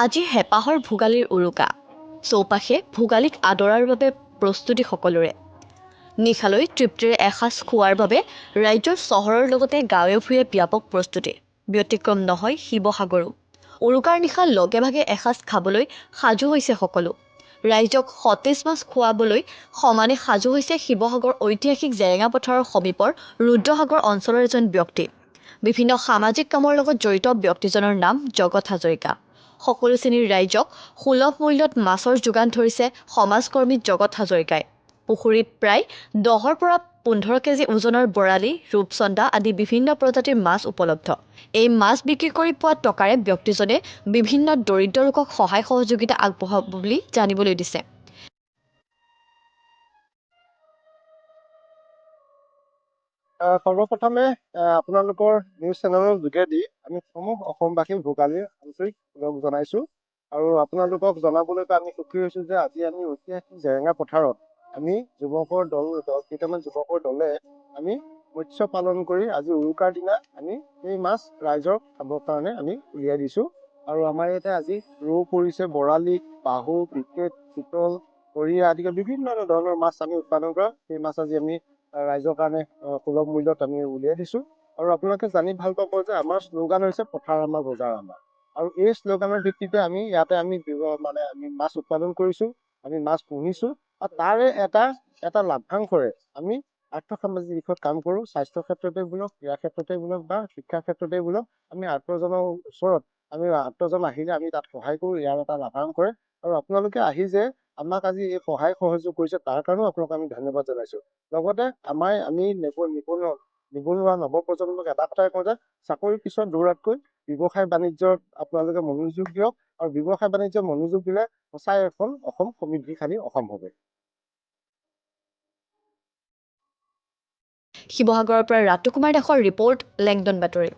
আজি হেঁপাহৰ ভোগালীৰ উৰুকা চৌপাশে ভোগালীক আদৰাৰ বাবে প্ৰস্তুতি সকলোৰে নিশালৈ তৃপ্তিৰে এসাঁজ খোৱাৰ বাবে ৰাজ্যৰ চহৰৰ লগতে গাঁৱে ভূঞে ব্যাপক প্ৰস্তুতি ব্যতিক্ৰম নহয় শিৱসাগৰো উৰুকাৰ নিশা লগে ভাগে এসাঁজ খাবলৈ সাজু হৈছে সকলো ৰাইজক সতেজ মাছ খুৱাবলৈ সমানে সাজু হৈছে শিৱসাগৰ ঐতিহাসিক জেৰেঙা পথাৰৰ সমীপৰ ৰুদ্ৰসাগৰ অঞ্চলৰ এজন ব্যক্তি বিভিন্ন সামাজিক কামৰ লগত জড়িত ব্যক্তিজনৰ নাম জগত হাজৰিকা সকলো শ্ৰেণীৰ ৰাইজক সুলভ মূল্যত মাছৰ যোগান ধৰিছে সমাজকৰ্মী জগত হাজৰিকাই পুখুৰীত প্ৰায় 10ৰ পৰা 15 কেজি ওজনৰ বৰালি ৰূপচন্দা আদি বিভিন্ন প্ৰজাতিৰ মাছ উপলব্ধ এই মাছ বিক্ৰী কৰি পোৱা টকাৰে ব্যক্তিজনে বিভিন্ন দৰিদ্ৰ লোকক সহায় সহযোগিতা আগবঢ়াব বুলি জানিবলৈ দিছে সৰ্বপ্ৰথমে আপোনালোকৰ নিউজ চেনেলৰ যোগেদি আমি সমূহ অসমবাসীক ভোগালীৰ আন্তৰিক জনাইছো আৰু আপোনালোকক জনাবলৈ আমি সুখী হৈছো যে আজি আমি ঐতিহাসিক জেৰেঙা পথাৰত আমি যুৱকৰ দল কেইটামান যুৱকৰ দলে আমি মৎস্য পালন কৰি আজি উৰুকাৰ দিনা আমি এই মাছ ৰাইজক খাবৰ কাৰণে আমি উলিয়াই দিছো আৰু আমাৰ ইয়াতে আজি ৰৌ পৰিছে বৰালি বাহু ক্ৰিকেট চিতল খৰিয়া আদি বিভিন্ন ধৰণৰ মাছ আমি উৎপাদন কৰা সেই মাছ আজি আমি ৰাইজৰ কাৰণে সুলভ মূল্যত আমি উলিয়াই দিছো আৰু আপোনালোকে জানি ভাল পাব যে আমাৰ শ্লোগান হৈছে পথাৰ আমাৰ বজাৰ আমাৰ আৰু এই শ্লোগানৰ ভিত্তিতে আমি ইয়াতে আমি মাছ উৎপাদন কৰিছো আমি মাছ পুহিছো আৰু তাৰে এটা লাভাংশৰে আমি আৰ্থসামাজিক দিশত কাম কৰো স্বাস্থ্য ক্ষেত্ৰতে বোলক ক্ৰীড়া ক্ষেত্ৰতে বোলক বা শিক্ষা ক্ষেত্ৰতে বোলক আমি আত্মজনৰ ওচৰত আমি আত্মজন আহিলে আমি তাত সহায় কৰো ইয়াৰ এটা লাভাংশৰে আৰু আপোনালোকে আহি যে আমাক আজি এই সহায় সহযোগ কৰিছে তাৰ কাৰণেও আপোনালোকক আমি ধন্যবাদ জনাইছো লগতে আমি নিবনুৱা নৱপ্ৰজন্মক এটা কথাই কওঁ যে চাকৰিৰ পিছত দৌৰাতকৈ ব্যৱসায় বাণিজ্যত আপোনালোকে মনোযোগ দিয়ক আৰু ব্যৱসায় বাণিজ্য মনোযোগ দিলে সঁচাই এখন অসম সমৃদ্ধিশালী অসম হ'ব শিৱসাগৰৰ পৰা ৰাতুকুমাৰ দাসৰ ৰিপৰ্ট লেংডন বাতৰি